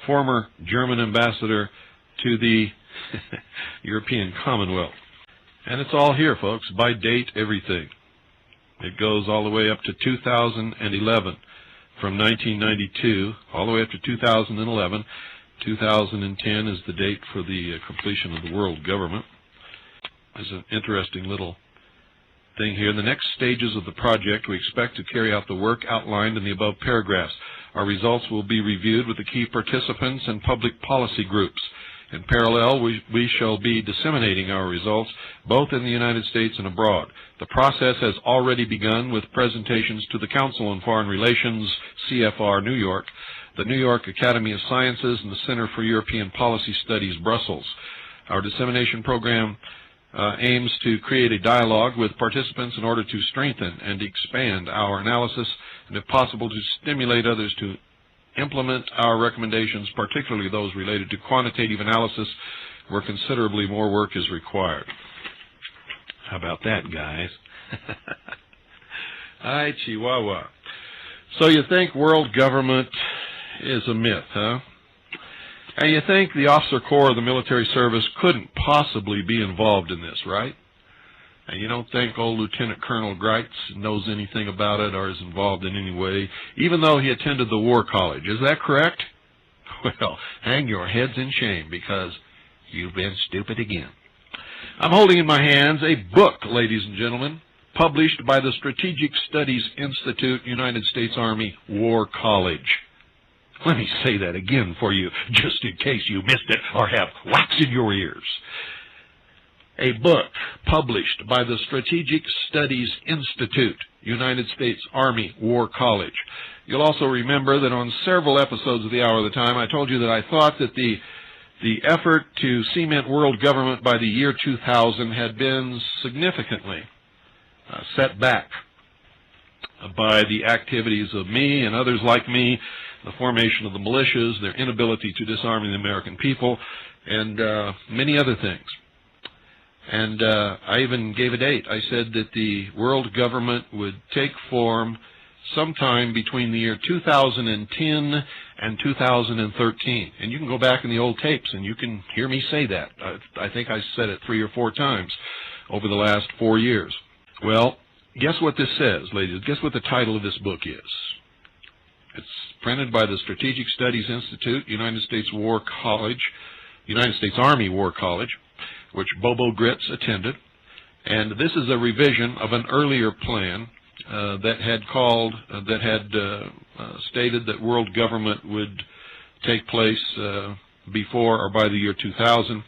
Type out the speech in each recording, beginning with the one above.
former German ambassador to the European Commonwealth. And it's all here, folks, by date, everything. It goes all the way up to 2011, from 1992, all the way up to 2011. 2010 is the date for the completion of the world government. There's an interesting little thing here. In the next stages of the project, we expect to carry out the work outlined in the above paragraphs. Our results will be reviewed with the key participants and public policy groups. In parallel, we shall be disseminating our results both in the United States and abroad. The process has already begun with presentations to the Council on Foreign Relations, CFR, New York, the New York Academy of Sciences, and the Center for European Policy Studies, Brussels. Our dissemination program aims to create a dialogue with participants in order to strengthen and expand our analysis and, if possible, to stimulate others to implement our recommendations, particularly those related to quantitative analysis, where considerably more work is required. How about that, guys? Hi, Chihuahua. So you think world government is a myth, huh? And you think the officer corps of the military service couldn't possibly be involved in this, right? And you don't think old Lieutenant Colonel Greitz knows anything about it or is involved in any way, even though he attended the War College. Is that correct? Well, hang your heads in shame, because you've been stupid again. I'm holding in my hands a book, ladies and gentlemen, published by the Strategic Studies Institute, United States Army War College. Let me say that again for you, just in case you missed it or have wax in your ears. A book published by the Strategic Studies Institute, United States Army War College. You'll also remember that on several episodes of the Hour of the Time, I told you that I thought that the effort to cement world government by the year 2000 had been significantly set back by the activities of me and others like me, the formation of the militias, their inability to disarm the American people, and many other things. And I even gave a date. I said that the world government would take form sometime between the year 2010 and 2013. And you can go back in the old tapes and you can hear me say that. I think I said it 3 or 4 times over the last 4 years. Well, guess what this says, ladies? Guess what the title of this book is? It's printed by the Strategic Studies Institute, United States Army War College, which Bobo Grits attended. And this is a revision of an earlier plan that had stated that world government would take place before or by the year 2000.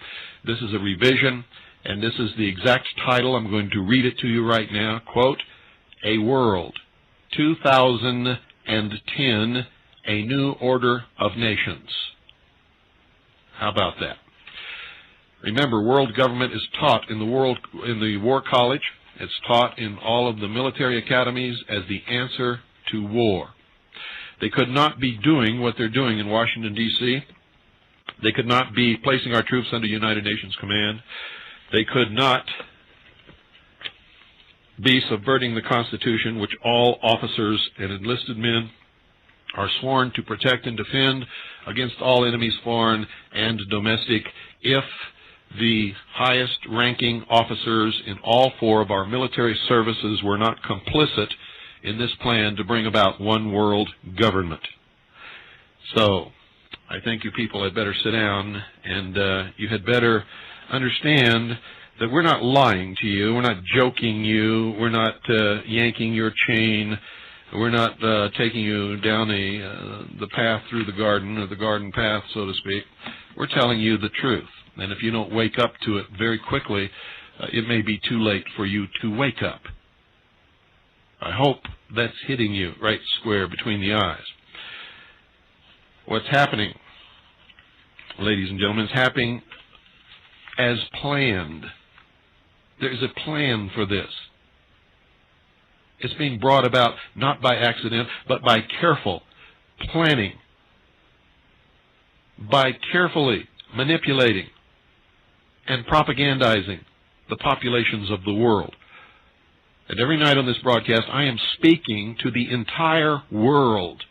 This is a revision, and this is the exact title. I'm going to read it to you right now. Quote, A World, 2010, A New Order of Nations. How about that? Remember, world government is taught in the War College. It's taught in all of the military academies as the answer to war. They could not be doing what they're doing in Washington, D.C. They could not be placing our troops under United Nations command. They could not be subverting the Constitution, which all officers and enlisted men are sworn to protect and defend against all enemies, foreign and domestic, if the highest-ranking officers in all 4 of our military services were not complicit in this plan to bring about one world government. So, I think you people had better sit down, and you had better understand that we're not lying to you, we're not joking you, we're not yanking your chain, we're not taking you down the path through the garden, or the garden path, so to speak. We're telling you the truth. And if you don't wake up to it very quickly, it may be too late for you to wake up. I hope that's hitting you right square between the eyes. What's happening, ladies and gentlemen, is happening as planned. There's a plan for this. It's being brought about not by accident, but by careful planning, by carefully manipulating and propagandizing the populations of the world. And every night on this broadcast, I am speaking to the entire world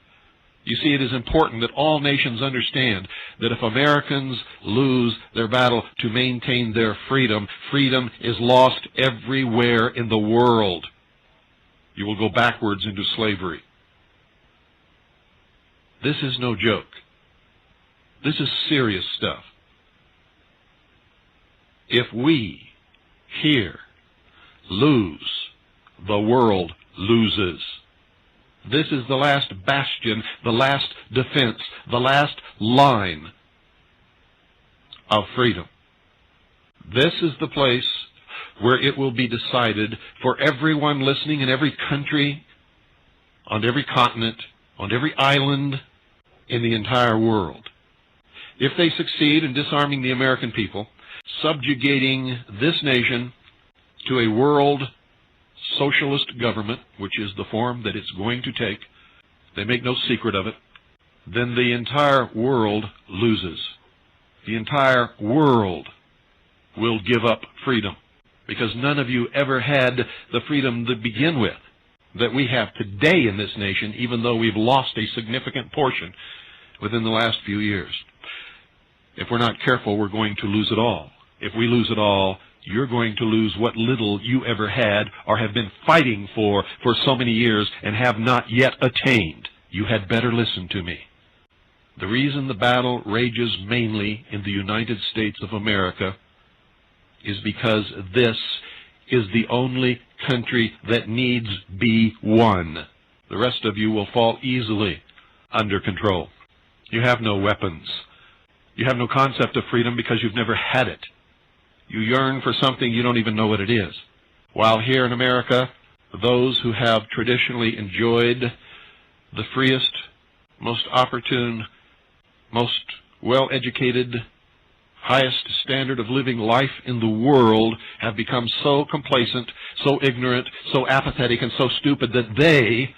You see, it is important that all nations understand that if Americans lose their battle to maintain their freedom, freedom is lost everywhere in the world. You will go backwards into slavery. This is no joke. This is serious stuff. If we here lose, the world loses. This is the last bastion, the last defense, the last line of freedom. This is the place where it will be decided for everyone listening in every country, on every continent, on every island in the entire world. If they succeed in disarming the American people, subjugating this nation to a world socialist government, which is the form that it's going to take, they make no secret of it, then the entire world loses. The entire world will give up freedom, because none of you ever had the freedom to begin with that we have today in this nation, even though we've lost a significant portion within the last few years. If we're not careful, we're going to lose it all. If we lose it all, you're going to lose what little you ever had or have been fighting for so many years and have not yet attained. You had better listen to me. The reason the battle rages mainly in the United States of America is because this is the only country that needs be won. The rest of you will fall easily under control. You have no weapons. You have no concept of freedom because you've never had it. You yearn for something you don't even know what it is. While here in America, those who have traditionally enjoyed the freest, most opportune, most well-educated, highest standard of living life in the world have become so complacent, so ignorant, so apathetic, and so stupid that they,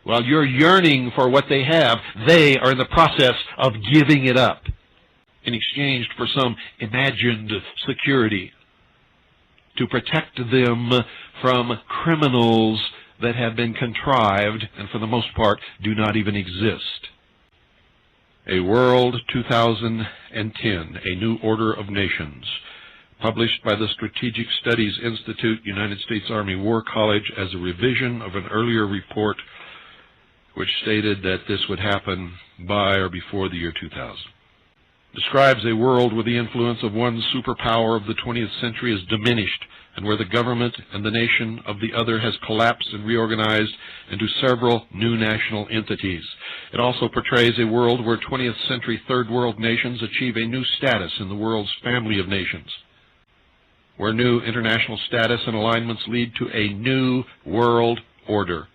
while you're yearning for what they have, they are in the process of giving it up in exchange for some imagined security to protect them from criminals that have been contrived and for the most part do not even exist. A World 2010, A New Order of Nations, published by the Strategic Studies Institute, United States Army War College, as a revision of an earlier report which stated that this would happen by or before the year 2000. Describes a world where the influence of one superpower of the 20th century is diminished and where the government and the nation of the other has collapsed and reorganized into several new national entities. It also portrays a world where 20th century third world nations achieve a new status in the world's family of nations, where new international status and alignments lead to a new world order.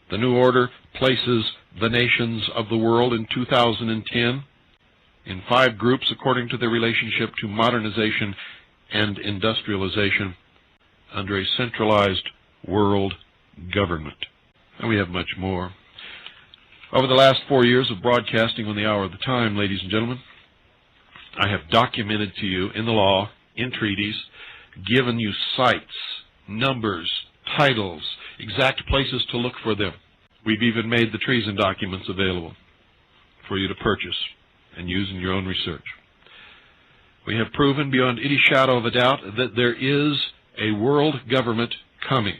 The new order places the nations of the world in 2010 in 5 groups according to their relationship to modernization and industrialization under a centralized world government. And we have much more. Over the last 4 years of broadcasting on the Hour of the Time, ladies and gentlemen, I have documented to you in the law, in treaties, given you cites, numbers, titles, exact places to look for them. We've even made the treason documents available for you to purchase and use in your own research. We have proven beyond any shadow of a doubt that there is a world government coming,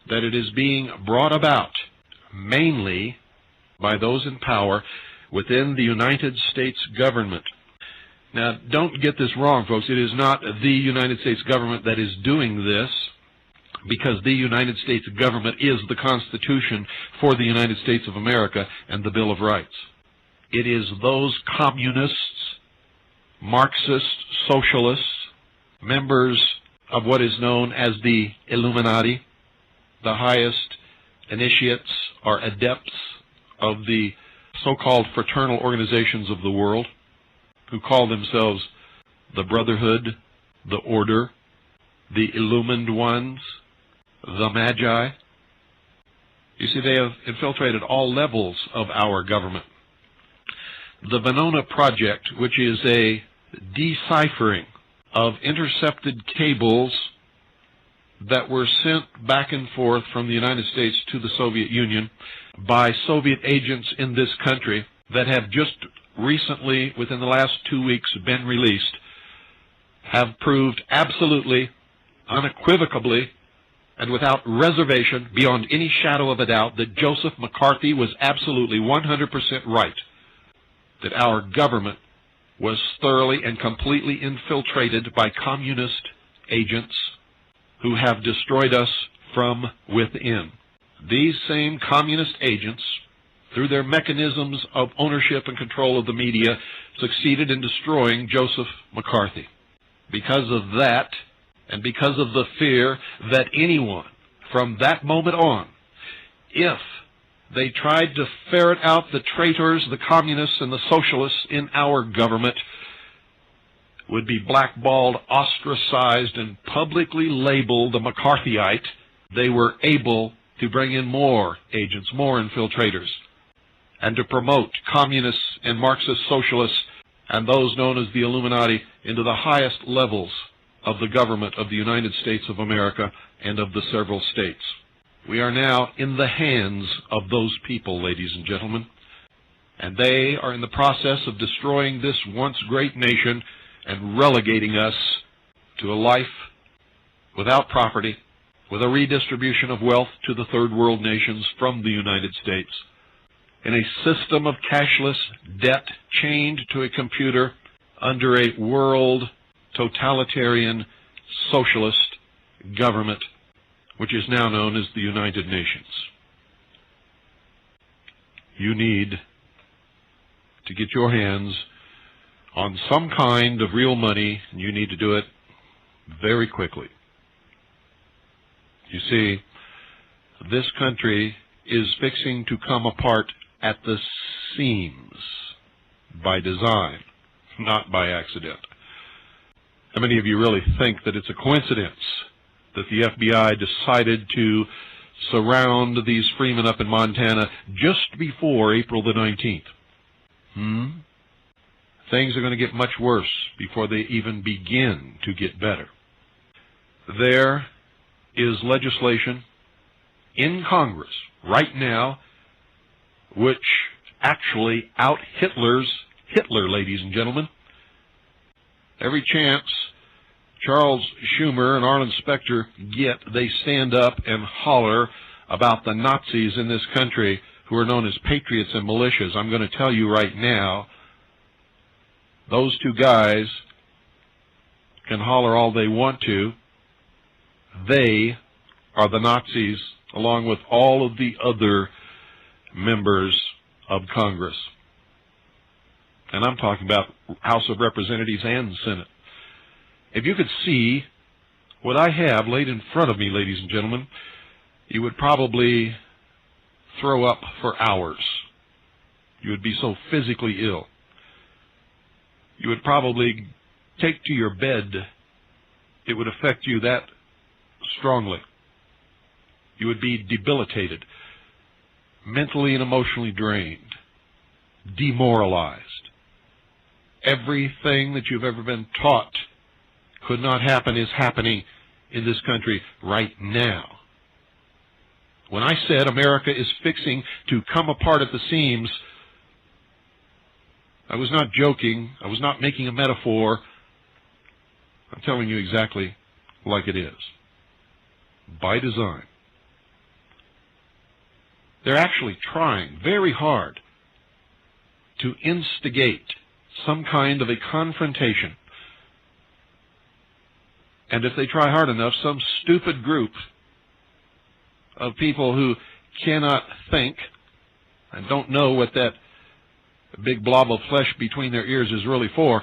that it is being brought about mainly by those in power within the United States government. Now, don't get this wrong, folks. It is not the United States government that is doing this, because the United States government is the Constitution for the United States of America and the Bill of Rights. It is those communists, Marxist, socialists, members of what is known as the Illuminati, the highest initiates or adepts of the so-called fraternal organizations of the world, who call themselves the Brotherhood, the Order, the Illumined Ones, the Magi. You see, they have infiltrated all levels of our government. The Venona Project, which is a deciphering of intercepted cables that were sent back and forth from the United States to the Soviet Union by Soviet agents in this country that have just recently, within the last 2 weeks, been released, have proved absolutely, unequivocally, and without reservation, beyond any shadow of a doubt, that Joseph McCarthy was absolutely 100% right, that our government was thoroughly and completely infiltrated by communist agents who have destroyed us from within. These same communist agents, through their mechanisms of ownership and control of the media, succeeded in destroying Joseph McCarthy. Because of that, and because of the fear that anyone from that moment on, if they tried to ferret out the traitors, the communists, and the socialists in our government, would be blackballed, ostracized, and publicly labeled the McCarthyite, they were able to bring in more agents, more infiltrators, and to promote communists and Marxist socialists and those known as the Illuminati into the highest levels of the government of the United States of America and of the several states. We are now in the hands of those people, ladies and gentlemen, and they are in the process of destroying this once great nation and relegating us to a life without property, with a redistribution of wealth to the third world nations from the United States, in a system of cashless debt chained to a computer under a world totalitarian socialist government, which is now known as the United Nations. You need to get your hands on some kind of real money, and you need to do it very quickly. You see, this country is fixing to come apart at the seams by design, not by accident. How many of you really think that it's a coincidence that the FBI decided to surround these freemen up in Montana just before April the 19th? Things are going to get much worse before they even begin to get better. There is legislation in Congress right now which actually out-Hitlers Hitler, ladies and gentlemen. Every chance Charles Schumer and Arlen Specter get, they stand up and holler about the Nazis in this country who are known as patriots and militias. I'm going to tell you right now, those two guys can holler all they want to. They are the Nazis, along with all of the other members of Congress. And I'm talking about House of Representatives and Senate. If you could see what I have laid in front of me, ladies and gentlemen, you would probably throw up for hours. You would be so physically ill. You would probably take to your bed. It would affect you that strongly. You would be debilitated, mentally and emotionally drained, demoralized. Everything that you've ever been taught could not happen is happening in this country right now. When I said America is fixing to come apart at the seams, I was not joking. I was not making a metaphor. I'm telling you exactly like it is. By design. They're actually trying very hard to instigate some kind of a confrontation. And if they try hard enough, some stupid group of people who cannot think and don't know what that big blob of flesh between their ears is really for,